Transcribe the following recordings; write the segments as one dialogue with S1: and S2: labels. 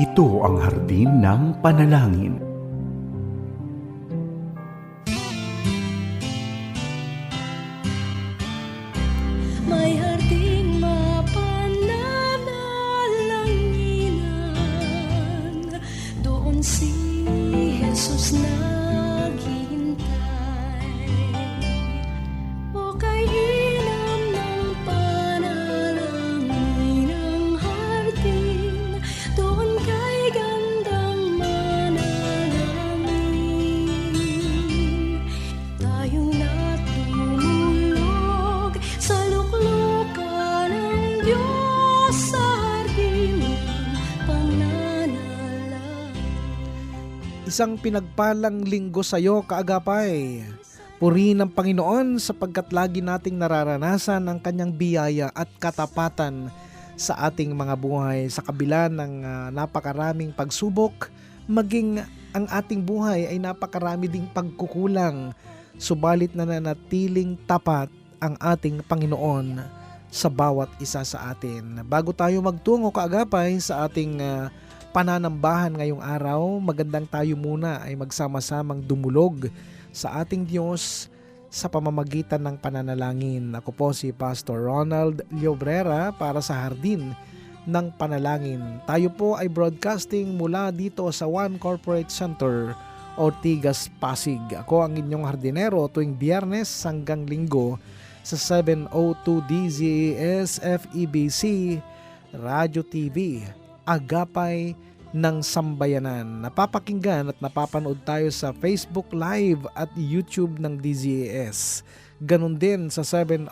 S1: Ito ang hardin ng panalangin.
S2: May harding mapananalanginan, doon si Jesus naghihintay. O kay inam ng panalangin ng hardin, doon kay gandang manalangin. Tayong natutulog sa luklukan ng Diyos sa hardin ng pananalangin.
S3: Isang pinagpalang linggo sa iyo, kaagapay. Purihin ang Panginoon sapagkat lagi nating nararanasan ang kanyang biyaya at katapatan sa ating mga buhay sa kabila ng napakaraming pagsubok, maging ang ating buhay ay napakarami ding pagkukulang. Subalit nananatiling tapat ang ating Panginoon sa bawat isa sa atin. Bago tayo magtungo, kaagapay, sa ating pananambahan ngayong araw, magandang tayo muna ay magsama-samang dumulog sa ating Diyos sa pamamagitan ng pananalangin. Ako po si Pastor Ronald Llobrera para sa Hardin ng Panalangin. Tayo po ay broadcasting mula dito sa One Corporate Center, Ortigas, Pasig. Ako ang inyong hardinero tuwing Biyernes hanggang Linggo sa 702 DZAS FEBC Radio TV, Agapay ng Sambayanan. Napapakinggan at napapanood tayo sa Facebook Live at YouTube ng DZAS. Ganon din sa 702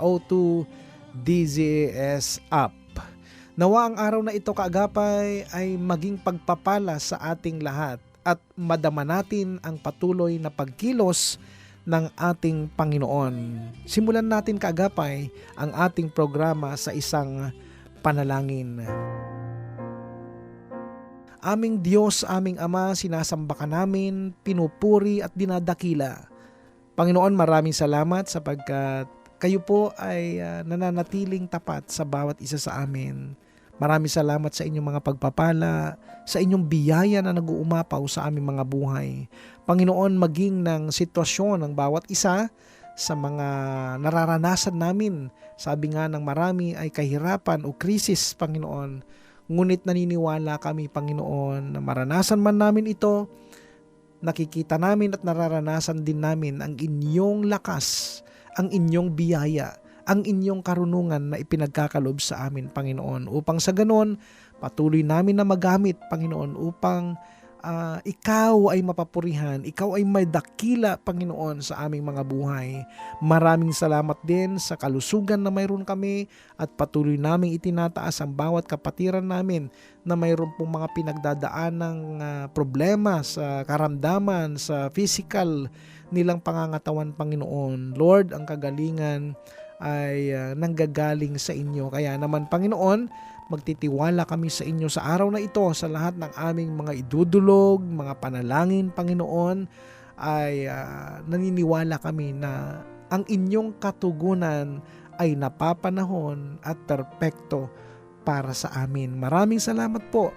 S3: DZAS app. Nawa ang araw na ito, kaagapay, ay maging pagpapala sa ating lahat at madama natin ang patuloy na pagkilos ng ating Panginoon. Simulan natin, kaagapay, ang ating programa sa isang panalangin. Aming Diyos, aming Ama, sinasamba ka namin, pinupuri at dinadakila. Panginoon, maraming salamat sapagkat kayo po ay nananatiling tapat sa bawat isa sa amin. Maraming salamat sa inyong mga pagpapala, sa inyong biyaya na nag-uumapaw sa aming mga buhay. Panginoon, maging ng sitwasyon ng bawat isa sa mga nararanasan namin. Sabi nga ng marami ay kahirapan o krisis, Panginoon. Ngunit naniniwala kami, Panginoon, na maranasan man namin ito, nakikita namin at nararanasan din namin ang inyong lakas, ang inyong biyaya, ang inyong karunungan na ipinagkakalob sa amin, Panginoon, upang sa ganon, patuloy namin na magamit, Panginoon, upang ikaw ay mapapurihan, ikaw ay may dakila, Panginoon, sa aming mga buhay. Maraming salamat din sa kalusugan na mayroon kami at patuloy naming itinataas ang bawat kapatiran namin na mayroon pong mga pinagdadaan ng problema sa karamdaman, sa physical nilang pangangatawan, Panginoon. Lord, ang kagalingan ay nanggagaling sa inyo. Kaya naman, Panginoon, magtitiwala kami sa inyo sa araw na ito, sa lahat ng aming mga idudulog, mga panalangin, Panginoon, ay naniniwala kami na ang inyong katugunan ay napapanahon at perpekto para sa amin. Maraming salamat po.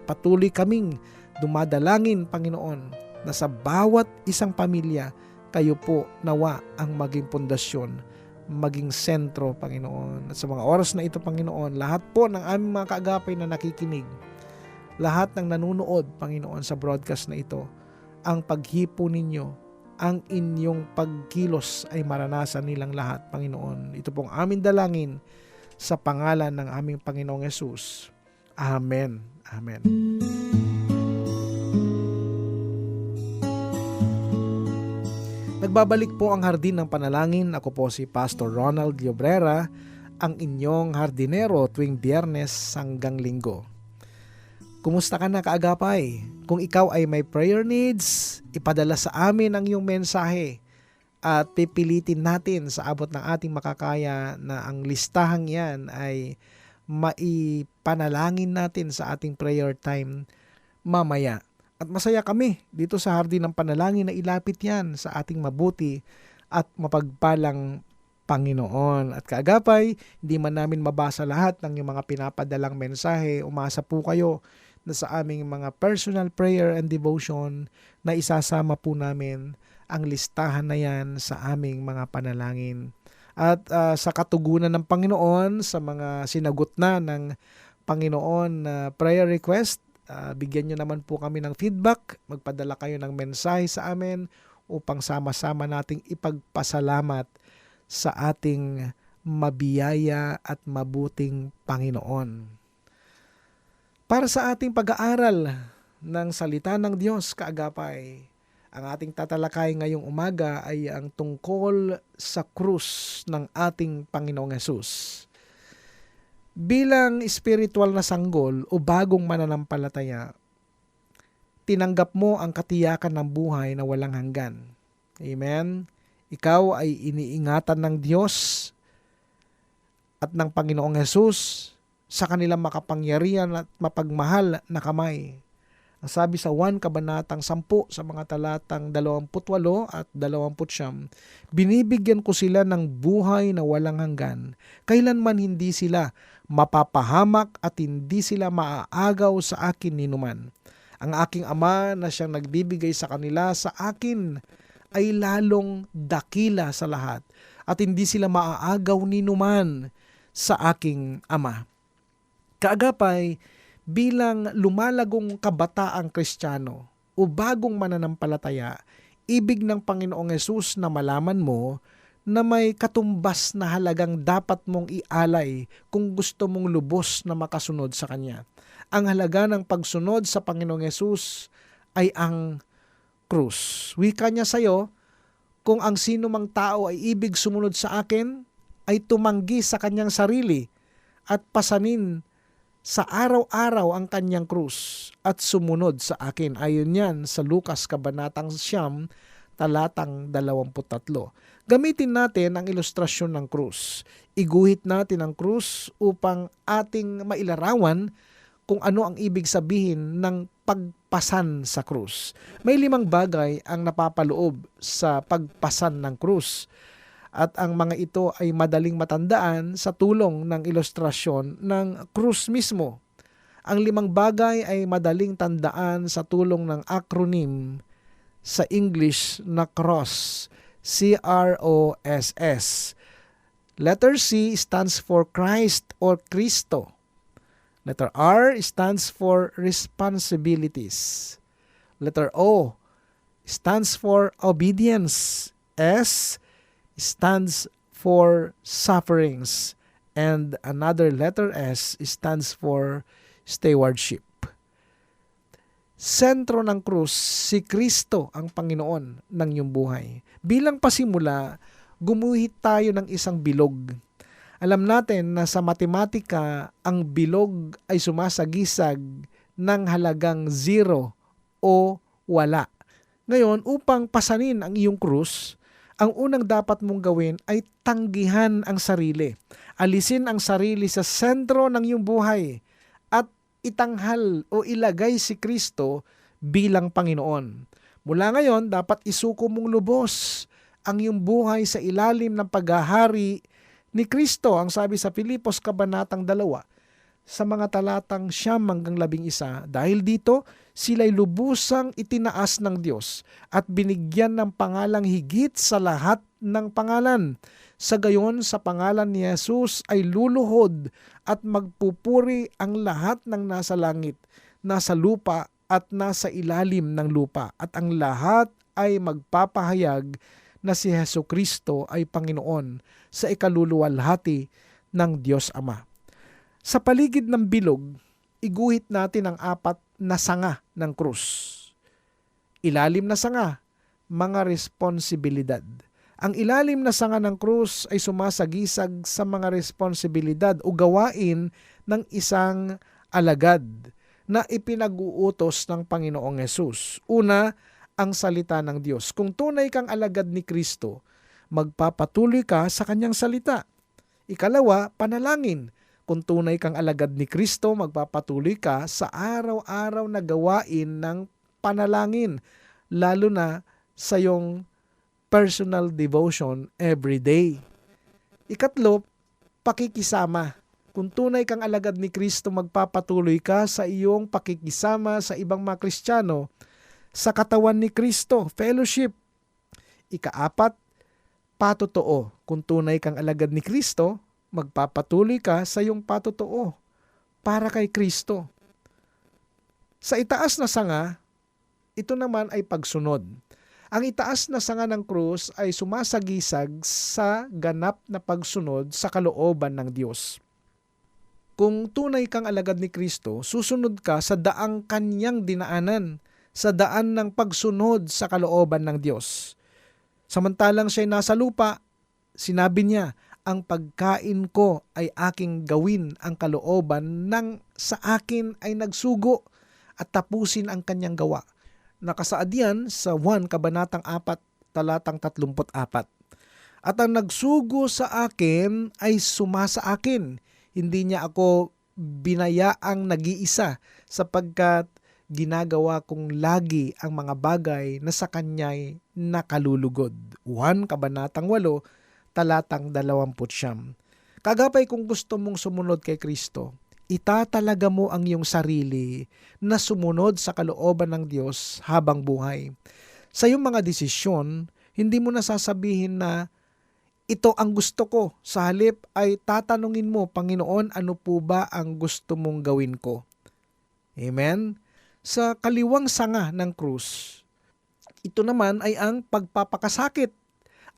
S3: Patuloy kaming dumadalangin, Panginoon, na sa bawat isang pamilya, kayo po nawa ang maging pundasyon, maging sentro, Panginoon. At sa mga oras na ito, Panginoon, lahat po ng aming mga kaagapay na nakikinig, lahat ng nanunood, Panginoon, sa broadcast na ito, ang paghipo ninyo, ang inyong pagkilos ay maranasan nilang lahat, Panginoon. Ito pong aming dalangin sa pangalan ng aming Panginoong Yesus. Amen. Amen. Nagbabalik po ang Hardin ng Panalangin. Ako po si Pastor Ronald Llobrera, ang inyong hardinero tuwing Biyernes hanggang Linggo. Kumusta ka na, kaagapay? Kung ikaw ay may prayer needs, ipadala sa amin ang iyong mensahe at pipilitin natin sa abot ng ating makakaya na ang listahang yan ay maipanalangin natin sa ating prayer time mamaya. At masaya kami dito sa Hardin ng Panalangin na ilapit yan sa ating mabuti at mapagpalang Panginoon. At kaagapay, hindi man namin mabasa lahat ng yung mga pinapadalang mensahe. Umasa po kayo na sa aming mga personal prayer and devotion na isasama po namin ang listahan na yan sa aming mga panalangin. At sa katugunan ng Panginoon, sa mga sinagot na ng Panginoon na prayer request, bigyan nyo naman po kami ng feedback, magpadala kayo ng mensahe sa amin upang sama-sama nating ipagpasalamat sa ating mabiyaya at mabuting Panginoon. Para sa ating pag-aaral ng salita ng Diyos, kaagapay, ang ating tatalakay ngayong umaga ay ang tungkol sa krus ng ating Panginoong Hesus. Bilang spiritual na sanggol o bagong mananampalataya, tinanggap mo ang katiyakan ng buhay na walang hanggan. Amen? Ikaw ay iniingatan ng Diyos at ng Panginoong Hesus sa kanilang makapangyarihan at mapagmahal na kamay. Ang sabi sa 1 Kabanatang 10 sa mga talatang 28 at 29, binibigyan ko sila ng buhay na walang hanggan. Kailanman hindi sila mapapahamak at hindi sila maaagaw sa akin ninuman. Ang aking Ama na siyang nagbibigay sa kanila sa akin ay lalong dakila sa lahat at hindi sila maaagaw ninuman sa aking Ama. Kaagapay, bilang lumalagong kabataang Kristiyano o bagong mananampalataya, ibig ng Panginoong Hesus na malaman mo na may katumbas na halagang dapat mong ialay kung gusto mong lubos na makasunod sa Kanya. Ang halaga ng pagsunod sa Panginoong Hesus ay ang krus. Wika niya sa iyo, kung ang sino mang tao ay ibig sumunod sa akin, ay tumanggi sa kanyang sarili at pasanin sa araw-araw ang kanyang krus at sumunod sa akin. Ayon yan sa Lucas Kabanatang 9, talatang 23. Gamitin natin ang ilustrasyon ng krus. Iguhit natin ang krus upang ating mailarawan kung ano ang ibig sabihin ng pagpasan sa krus. May 5 bagay ang napapaloob sa pagpasan ng krus. At ang mga ito ay madaling matandaan sa tulong ng ilustrasyon ng krus mismo. Ang 5 bagay ay madaling tandaan sa tulong ng acronym sa English na CROSS, C-R-O-S-S. Letter C stands for Christ or Cristo. Letter R stands for responsibilities. Letter O stands for obedience. S stands for sufferings, and another letter S stands for stewardship. Sentro ng krus, si Kristo ang Panginoon ng iyong buhay. Bilang pasimula, gumuhit tayo ng isang bilog. Alam natin na sa matematika, ang bilog ay sumasagisag ng halagang 0 o wala. Ngayon, upang pasanin ang iyong krus, ang unang dapat mong gawin ay tanggihan ang sarili. Alisin ang sarili sa sentro ng iyong buhay at itanghal o ilagay si Kristo bilang Panginoon. Mula ngayon, dapat isuko mong lubos ang iyong buhay sa ilalim ng paghahari ni Kristo. Ang sabi sa Filipos Kabanatang 2, sa mga talatang 9-11, dahil dito, sila'y lubusang itinaas ng Diyos at binigyan ng pangalang higit sa lahat ng pangalan. Sa gayon, sa pangalan ni Jesus ay luluhod at magpupuri ang lahat ng nasa langit, nasa lupa at nasa ilalim ng lupa. At ang lahat ay magpapahayag na si Jesucristo ay Panginoon sa ikaluluwalhati ng Diyos Ama. Sa paligid ng bilog, iguhit natin ang 4 na sanga ng krus. Ilalim na sanga, mga responsibilidad. Ang ilalim na sanga ng krus ay sumasagisag sa mga responsibilidad o gawain ng isang alagad na ipinag-uutos ng Panginoong Hesus. Una, ang salita ng Diyos. Kung tunay kang alagad ni Kristo, magpapatuloy ka sa kanyang salita. Ikalawa, panalangin. Kung tunay kang alagad ni Kristo, magpapatuloy ka sa araw-araw na gawain ng panalangin, lalo na sa iyong personal devotion every day. Ikatlo, pakikisama. Kung tunay kang alagad ni Kristo, magpapatuloy ka sa iyong pakikisama sa ibang mga Kristiyano sa katawan ni Kristo, fellowship. Ikaapat, patotoo. Kung tunay kang alagad ni Kristo, magpapatuloy ka sa iyong patotoo para kay Kristo. Sa itaas na sanga, ito naman ay pagsunod. Ang itaas na sanga ng krus ay sumasagisag sa ganap na pagsunod sa kalooban ng Diyos. Kung tunay kang alagad ni Kristo, susunod ka sa daang kanyang dinaanan, sa daan ng pagsunod sa kalooban ng Diyos. Samantalang siya'y nasa lupa, sinabi niya, ang pagkain ko ay aking gawin, ang kalooban ng sa akin ay nagsugo at tapusin ang kanyang gawa. Nakasaad yan sa 1 Kabanatang 4, talatang 34. At ang nagsugo sa akin ay sumasa akin. Hindi niya ako binayaang nag-iisa sapagkat ginagawa kong lagi ang mga bagay na sa kanya'y nakalulugod. 1 Kabanatang 8, talatang 20. Kagapay kung gusto mong sumunod kay Kristo, itatalaga mo ang iyong sarili na sumunod sa kalooban ng Diyos habang buhay. Sa iyong mga desisyon, hindi mo nasasabihin na ito ang gusto ko. Sa halip ay tatanungin mo, Panginoon, ano po ba ang gusto mong gawin ko? Amen? Sa kaliwang sanga ng krus, ito naman ay ang pagpapakasakit.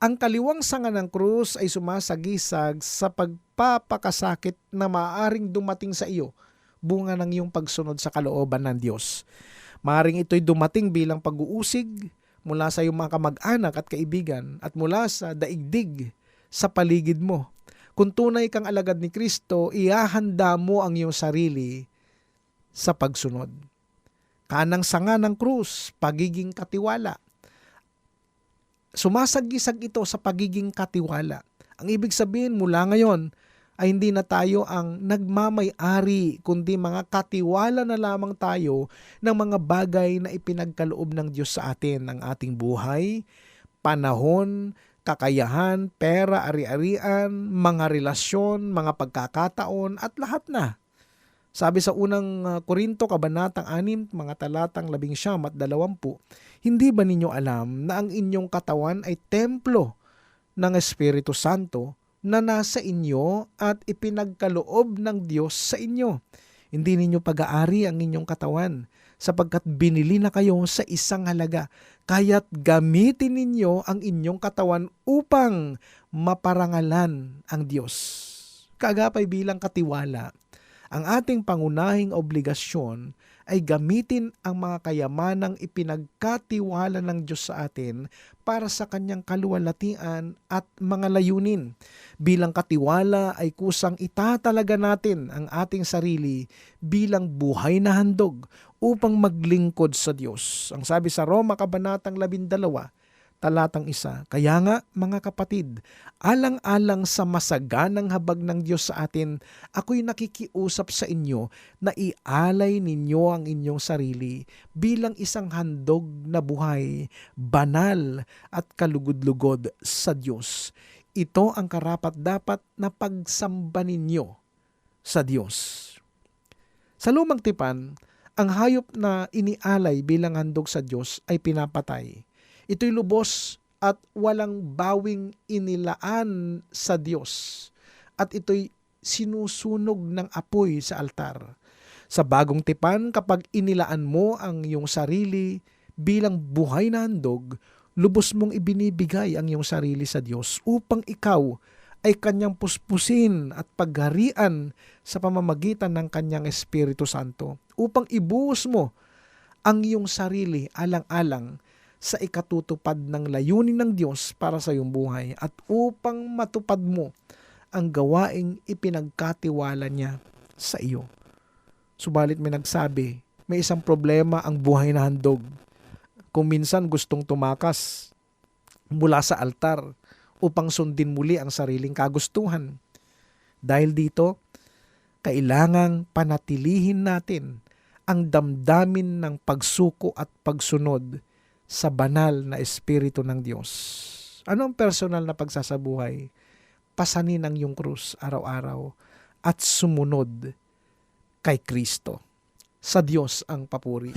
S3: Ang kaliwang sanga ng krus ay sumasagisag sa pagpapakasakit na maaaring dumating sa iyo, bunga ng iyong pagsunod sa kalooban ng Diyos. Maaaring ito'y dumating bilang pag-uusig mula sa iyong mga kamag-anak at kaibigan at mula sa daigdig sa paligid mo. Kung tunay kang alagad ni Kristo, ihahanda mo ang iyong sarili sa pagsunod. Kanang sanga ng krus, pagiging katiwala. Sumasagisag ito sa pagiging katiwala. Ang ibig sabihin mula ngayon ay hindi na tayo ang nagmamay-ari, kundi mga katiwala na lamang tayo ng mga bagay na ipinagkaloob ng Diyos sa atin, ang ating buhay, panahon, kakayahan, pera, ari-arian, mga relasyon, mga pagkakataon, at lahat na. Sabi sa unang Korinto, Kabanatang 6, mga talatang 19 at 20, hindi ba ninyo alam na ang inyong katawan ay templo ng Espiritu Santo na nasa inyo at ipinagkaloob ng Diyos sa inyo? Hindi ninyo pag-aari ang inyong katawan sapagkat binili na kayo sa isang halaga. Kaya't gamitin ninyo ang inyong katawan upang maparangalan ang Diyos. Kaagapay bilang katiwala, ang ating pangunahing obligasyon ay gamitin ang mga kayamanang ipinagkatiwala ng Diyos sa atin para sa kanyang kaluwalhatian at mga layunin. Bilang katiwala ay kusang itatalaga natin ang ating sarili bilang buhay na handog upang maglingkod sa Diyos. Ang sabi sa Roma Kabanatang 12, talatang 1, kaya nga mga kapatid, alang-alang sa masaganang habag ng Diyos sa atin, ako'y nakikiusap sa inyo na ialay ninyo ang inyong sarili bilang isang handog na buhay, banal at kalugod-lugod sa Diyos. Ito ang karapat-dapat na pagsamba ninyo sa Diyos. Sa lumang tipan, ang hayop na inialay bilang handog sa Diyos ay pinapatay. Ito'y lubos at walang bawing inilaan sa Diyos at ito'y sinusunog ng apoy sa altar. Sa bagong tipan, kapag inilaan mo ang iyong sarili bilang buhay na handog, lubos mong ibinibigay ang iyong sarili sa Diyos upang ikaw ay kanyang puspusin at pagharian sa pamamagitan ng kanyang Espiritu Santo, upang ibuhos mo ang iyong sarili alang-alang sa ikatutupad ng layunin ng Diyos para sa iyong buhay at upang matupad mo ang gawaing ipinagkatiwala niya sa iyo. Subalit may nagsabi, may isang problema ang buhay na handog. Kung minsan gustong tumakas mula sa altar upang sundin muli ang sariling kagustuhan. Dahil dito, kailangang panatilihin natin ang damdamin ng pagsuko at pagsunod sa banal na Espiritu ng Diyos. Ano ang personal na pagsasabuhay? Pasanin ang iyong krus araw-araw. at sumunod kay Kristo. Sa Diyos ang papuri.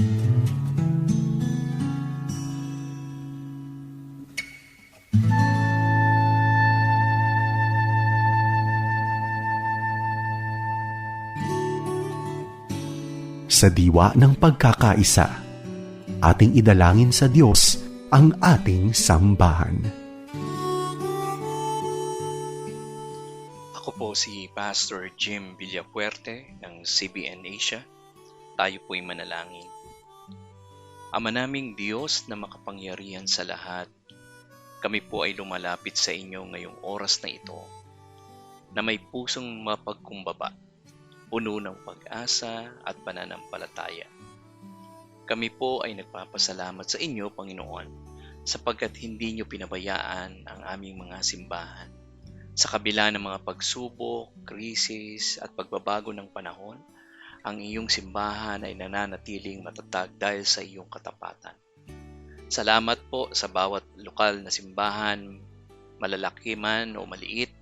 S1: Sa diwa ng pagkakaisa, ating idalangin sa Diyos ang ating sambahan.
S4: Ako po si Pastor Jim Villafuerte ng CBN Asia. Tayo po'y manalangin. Ama naming Diyos na makapangyarihan sa lahat, kami po ay lumalapit sa inyo ngayong oras na ito na may pusong mapagkumbaba, puno ng pag-asa at pananampalataya. Kami po ay nagpapasalamat sa inyo, Panginoon, sapagkat hindi niyo pinabayaan ang aming mga simbahan. Sa kabila ng mga pagsubok, krisis at pagbabago ng panahon, ang iyong simbahan ay nananatiling matatag dahil sa iyong katapatan. Salamat po sa bawat lokal na simbahan, malalaki man o maliit,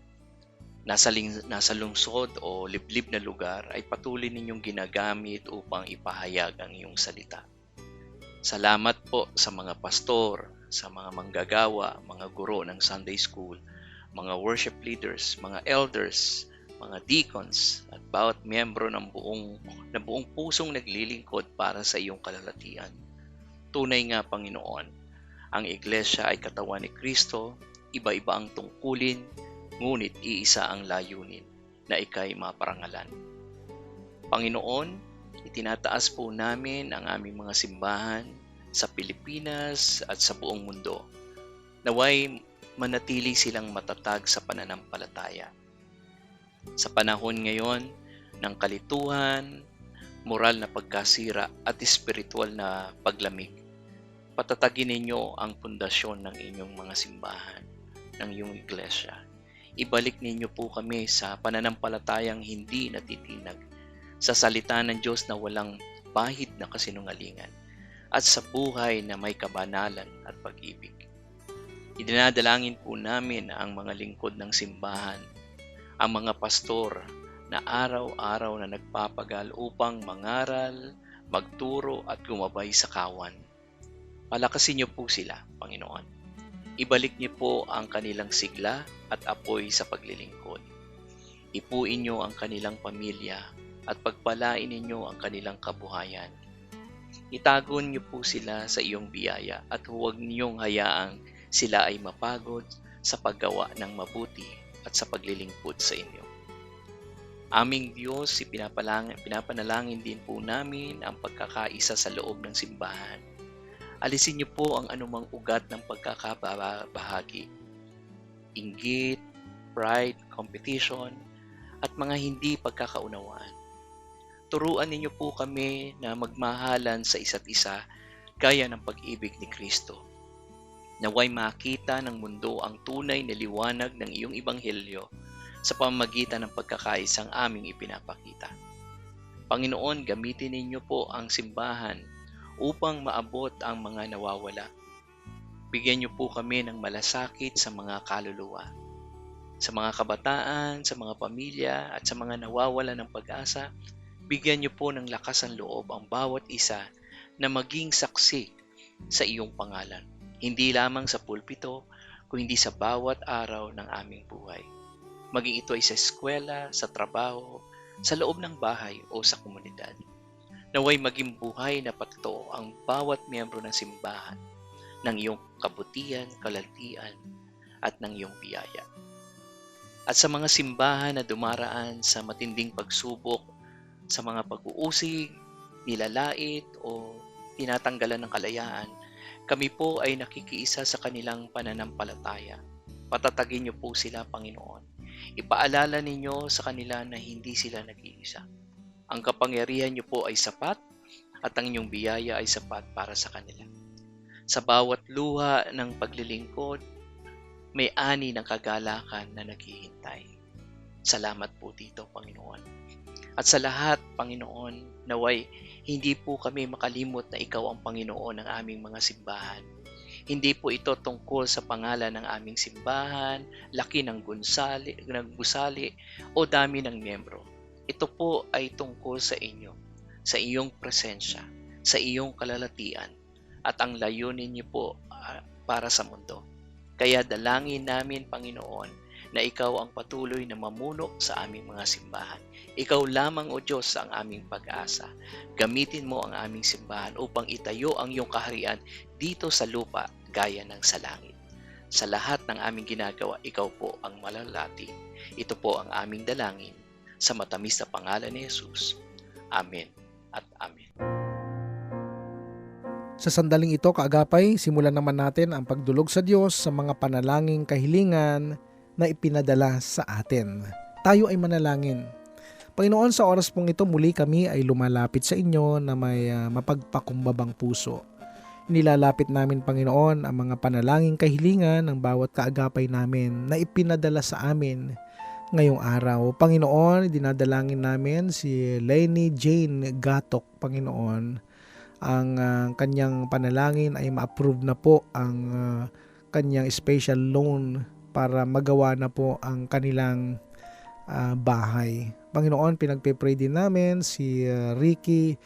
S4: nasa lungsod o liblib na lugar ay patuloy ninyong ginagamit upang ipahayag ang iyong salita. Salamat po sa mga pastor, sa mga manggagawa, mga guro ng Sunday School, mga worship leaders, mga elders, mga deacons, at bawat miyembro ng buong pusong naglilingkod para sa iyong kalalatian. Tunay nga, Panginoon, ang iglesia ay katawan ni Kristo, iba-iba ang tungkulin, ngunit iisa ang layunin na ika'y maparangalan. Panginoon, itinataas po namin ang aming mga simbahan sa Pilipinas at sa buong mundo. Naway manatili silang matatag sa pananampalataya. Sa panahon ngayon ng kalituhan, moral na pagkasira at espiritual na paglamig, patatagin ninyo ang pundasyon ng inyong mga simbahan, ng iyong iglesia. Ibalik ninyo po kami sa pananampalatayang hindi natitinag, sa salita ng Diyos na walang bahid na kasinungalingan, at sa buhay na may kabanalan at pag-ibig. Idinadalangin po namin ang mga lingkod ng simbahan, ang mga pastor na araw-araw na nagpapagal upang mangaral, magturo at gumabay sa kawan. Palakasin niyo po sila, Panginoon. Ibalik niyo po ang kanilang sigla at apoy sa paglilingkod. Ipuin niyo ang kanilang pamilya at pagpalain ninyo ang kanilang kabuhayan. Itagon niyo po sila sa iyong biyaya at huwag niyong hayaang sila ay mapagod sa paggawa ng mabuti at sa paglilingkod sa inyo. Aming Diyos, pinapanalangin din po namin ang pagkakaisa sa loob ng simbahan. Alisin niyo po ang anumang ugat ng pagkakabahagi, inggit, pride, competition, at mga hindi pagkakaunawaan. Turuan ninyo po kami na magmahalan sa isa't isa gaya ng pag-ibig ni Kristo. Naway makita ng mundo ang tunay na liwanag ng iyong ebanghelyo sa pamamagitan ng pagkakaisang aming ipinapakita. Panginoon, gamitin ninyo po ang simbahan upang maabot ang mga nawawala. Bigyan niyo po kami ng malasakit sa mga kaluluwa, sa mga kabataan, sa mga pamilya at sa mga nawawala ng pag-asa. Bigyan niyo po ng lakas ang loob ang bawat isa na maging saksi sa iyong pangalan. Hindi lamang sa pulpito, kundi sa bawat araw ng aming buhay. Maging ito ay sa eskwela, sa trabaho, sa loob ng bahay o sa komunidad. Naway maging buhay na patotoo ang bawat miyembro ng simbahan ng iyong kabutihan, kalaltian at ng iyong biyaya. At sa mga simbahan na dumaraan sa matinding pagsubok, sa mga pag-uusig, nilalait o tinatanggalan ng kalayaan, kami po ay nakikiisa sa kanilang pananampalataya. Patatagin niyo po sila, Panginoon. Ipaalala ninyo sa kanila na hindi sila nag-iisa. Ang kapangyarihan niyo po ay sapat at ang inyong biyaya ay sapat para sa kanila. Sa bawat luha ng paglilingkod, may ani ng kagalakan na naghihintay. Salamat po dito, Panginoon. At sa lahat, Panginoon, naway hindi po kami makalimot na Ikaw ang Panginoon ng aming mga simbahan. Hindi po ito tungkol sa pangalan ng aming simbahan, laki ng gusali o dami ng miyembro. Ito po ay tungkol sa inyo, sa iyong presensya, sa iyong kalalatian, at ang layunin niyo po para sa mundo. Kaya dalangin namin, Panginoon, na ikaw ang patuloy na mamuno sa aming mga simbahan. Ikaw lamang, O Diyos, ang aming pag-asa. Gamitin mo ang aming simbahan upang itayo ang iyong kaharian dito sa lupa gaya ng sa langit. Sa lahat ng aming ginagawa, ikaw po ang malalati. Ito po ang aming dalangin sa matamis na pangalan ni Jesus. Amen at Amen.
S3: Sa sandaling ito, kaagapay, simulan naman natin ang pagdulog sa Diyos sa mga panalangin kahilingan na ipinadala sa atin. Tayo ay manalangin. Panginoon, sa oras pong ito, muli kami ay lumalapit sa inyo na may mapagpakumbabang puso. Nilalapit namin, Panginoon, ang mga panalangin kahilingan ng bawat kaagapay namin na ipinadala sa amin ngayong araw. Panginoon, dinadalangin namin si Lenny Jane Gatok, Panginoon. Ang kanyang panalangin ay ma-approve na po ang kanyang special loan para magawa na po ang kanilang bahay. Panginoon, pinagpe-pray din namin si Ricky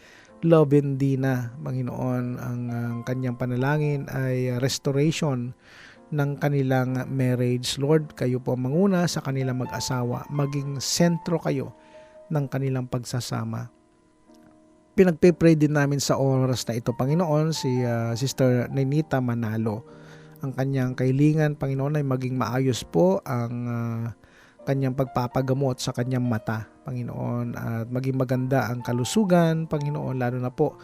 S3: Lovendina. Panginoon, ang kanyang panalangin ay restoration ng kanilang marriage. Lord, kayo po manguna sa kanilang mag-asawa. Maging sentro kayo ng kanilang pagsasama. Pinagpe-pray din namin sa oras na ito, Panginoon, si Sister Nenita Manalo. Ang kanyang kahilingan, Panginoon, ay maging maayos po ang kanyang pagpapagamot sa kanyang mata, Panginoon, at maging maganda ang kalusugan, Panginoon, lalo na po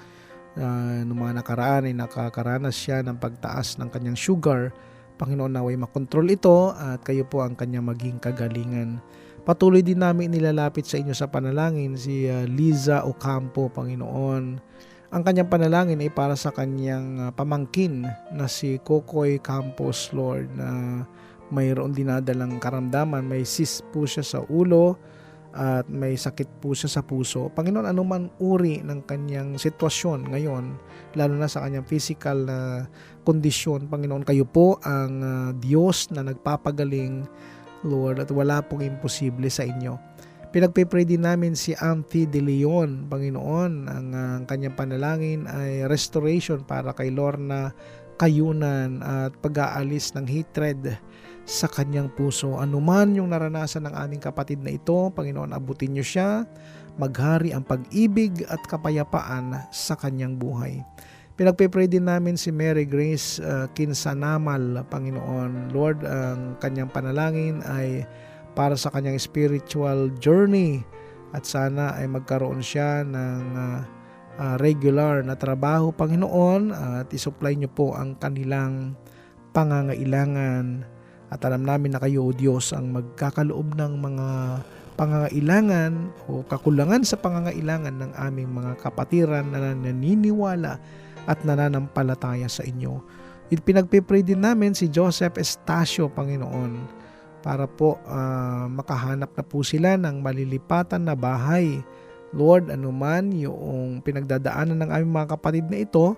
S3: noong mga nakaraan ay nakakaranas siya ng pagtaas ng kanyang sugar. Panginoon, naway makontrol ito at kayo po ang kanyang maging kagalingan. Patuloy din namin nilalapit sa inyo sa panalangin si Liza Ocampo, Panginoon. Ang kanyang panalangin ay para sa kanyang pamangkin na si Kokoy Campos, Lord, na mayroon dinadalang karamdaman. May cyst po siya sa ulo at may sakit po siya sa puso. Panginoon, anuman uri ng kanyang sitwasyon ngayon, lalo na sa kanyang physical na kondisyon, Panginoon, kayo po ang Diyos na nagpapagaling, Lord, at wala pong imposible sa inyo. Pinagpe-pray din namin si Amphi De Leon, Panginoon. Ang kanyang panalangin ay restoration para kay Lorna Kayunan at pag-aalis ng hatred sa kanyang puso. Anuman yung naranasan ng aming kapatid na ito, Panginoon, abutin niyo siya. Maghari ang pag-ibig at kapayapaan sa kanyang buhay. Pinagpe-pray din namin si Mary Grace Kinsanamal, Panginoon. Lord, ang kanyang panalangin ay para sa kanyang spiritual journey at sana ay magkaroon siya ng regular na trabaho, Panginoon, at isupply niyo po ang kanilang pangangailangan. At alam namin na kayo, O Diyos, ang magkakaloob ng mga pangangailangan o kakulangan sa pangangailangan ng aming mga kapatiran na naniniwala at nananampalataya sa inyo. Pinagpipray din namin si Joseph Estacio, Panginoon, para po makahanap na po sila ng malilipatan na bahay. Lord, anuman yung pinagdadaanan ng aming mga kapatid na ito,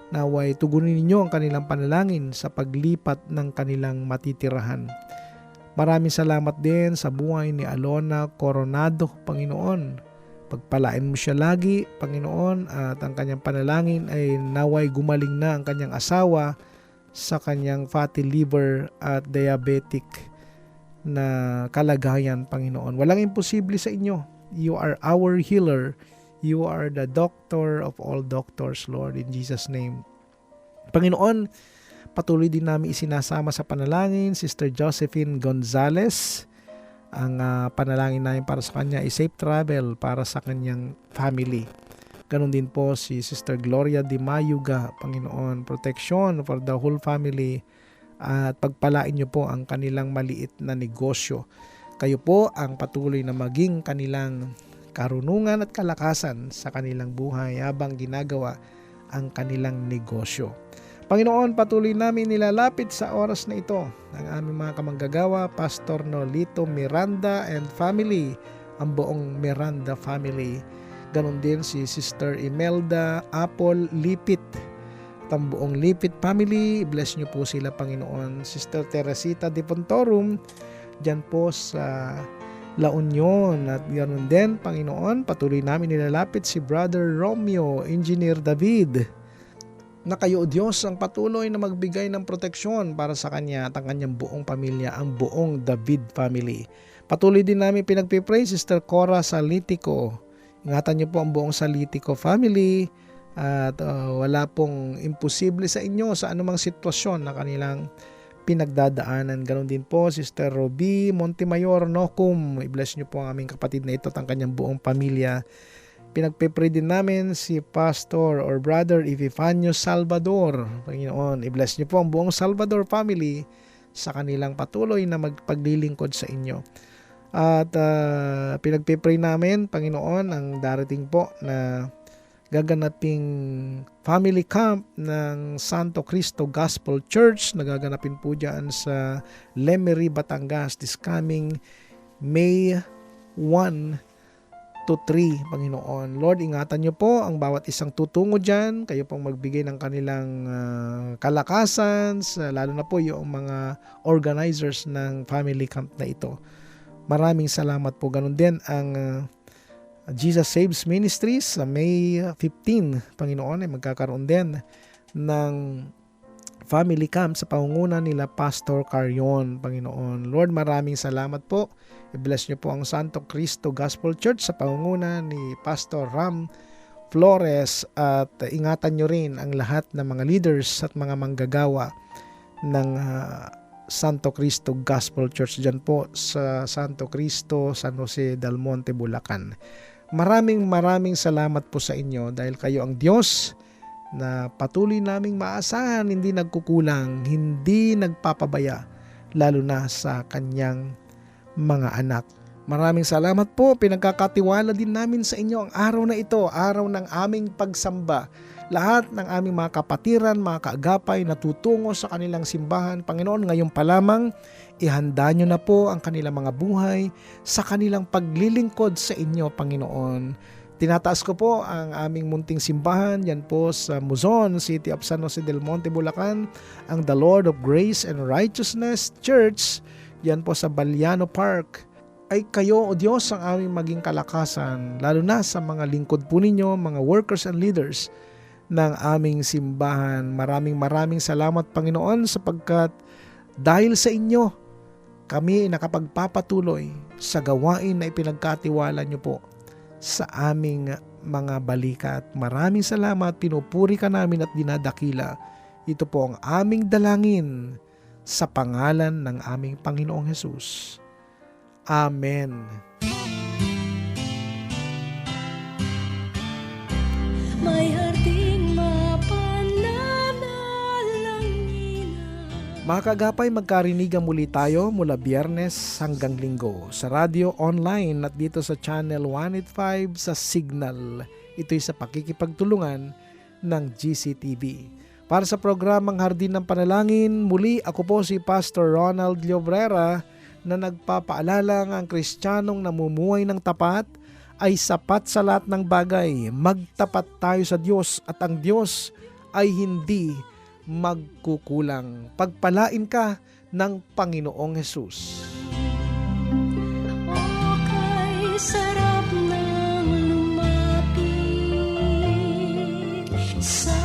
S3: naway tugunin ninyo ang kanilang panalangin sa paglipat ng kanilang matitirahan. Maraming salamat din sa buhay ni Alona Coronado, Panginoon. Pagpalain mo siya lagi, Panginoon, at ang kanyang panalangin ay naway gumaling na ang kanyang asawa sa kanyang fatty liver at diabetic na kalagayan, Panginoon. Walang imposible sa inyo. You are our healer. You are the doctor of all doctors, Lord, in Jesus' name. Panginoon, patuloy din namin isinasama sa panalangin Sister Josephine Gonzalez. Ang panalangin namin para sa kanya ay safe travel para sa kanyang family. Ganon din po si Sister Gloria Di Mayuga, Panginoon, protection for the whole family at pagpalain niyo po ang kanilang maliit na negosyo. Kayo po ang patuloy na maging kanilang karunungan at kalakasan sa kanilang buhay habang ginagawa ang kanilang negosyo. Panginoon, patuloy namin nilalapit sa oras na ito ang aming mga kamanggagawa, Pastor Nolito Miranda and family, ang buong Miranda family. Ganon din si Sister Imelda Apple Lipit, ang buong Lipit family. Bless niyo po sila, Panginoon. Sister Teresita de Pontorum, dyan po sa La Union. At ganoon din, Panginoon, patuloy namin nilalapit si Brother Romeo, Engineer David, na kayo, Diyos, ang patuloy na magbigay ng proteksyon para sa kanya at ang kanyang buong pamilya, ang buong David family. Patuloy din namin pinagpipray Sister Cora Salitico. Ingatan niyo po ang buong Salitico family at wala pong imposible sa inyo sa anumang sitwasyon na kanilang pinagdadaanan. Ganon din po Sister Roby Montemayor Nocum. I-bless niyo po ang aming kapatid na ito at ang kanyang buong pamilya. Pinagpipray din namin si Pastor or Brother Epifanio Salvador. Panginoon, i-bless niyo po ang buong Salvador family sa kanilang patuloy na magpaglilingkod sa inyo. At pinagpipray namin, Panginoon, ang darating po na gaganaping family camp ng Santo Cristo Gospel Church na gaganapin po dyan sa Lemery, Batangas this coming May 1 to 3, Panginoon. Lord, ingatan niyo po ang bawat isang tutungo dyan. Kayo pong magbigay ng kanilang kalakasan, lalo na po yung mga organizers ng family camp na ito. Maraming salamat po. Ganun din ang Jesus Saves Ministries sa May 15, Panginoon, ay magkakaroon din ng family camp sa pangunguna nila Pastor Carion, Panginoon. Lord, maraming salamat po. I-bless niyo po ang Santo Cristo Gospel Church sa pangunguna ni Pastor Ram Flores at ingatan niyo rin ang lahat ng mga leaders at mga manggagawa ng Santo Cristo Gospel Church dyan po sa Santo Cristo, San Jose del Monte, Bulacan. Maraming salamat po sa inyo dahil kayo ang Diyos na patuloy naming maasahan, hindi nagkukulang, hindi nagpapabaya, lalo na sa kanyang mga anak. Maraming salamat po. Pinagkakatiwala din namin sa inyo ang araw na ito, araw ng aming pagsamba. Lahat ng aming mga kapatiran, mga kaagapay na tutungo sa kanilang simbahan, Panginoon, ngayon pa lamang, ihanda nyo na po ang kanilang mga buhay sa kanilang paglilingkod sa inyo, Panginoon. Tinataas ko po ang aming munting simbahan, yan po sa Muzon, City of San Jose del Monte, Bulacan, ang The Lord of Grace and Righteousness Church, yan po sa Baliano Park. Ay kayo, O Diyos, ang aming maging kalakasan, lalo na sa mga lingkod po ninyo, mga workers and leaders ng aming simbahan. Maraming salamat, Panginoon, sapagkat dahil sa inyo, kami ay nakapagpapatuloy sa gawain na ipinagkatiwala nyo po sa aming mga balikat. Maraming salamat, pinupuri ka namin at dinadakila. Ito po ang aming dalangin sa pangalan ng aming Panginoong Hesus. Amen.
S2: May harding mapananalangin.
S3: Mga kagapay, magkarinigan muli tayo mula Biyernes hanggang Linggo sa radio online at dito sa Channel 185 sa Signal. Ito'y sa pakikipagtulungan ng GCTV. Para sa programang Hardin ng Panalangin, muli ako po si Pastor Ronald Llobrera na nagpapaalala ang Kristiyanong namumuhay ng tapat ay sapat sa lahat ng bagay. Magtapat tayo sa Diyos at ang Diyos ay hindi magkukulang. Pagpalain ka ng Panginoong Hesus.
S2: Okay, sarap ng lumapit sa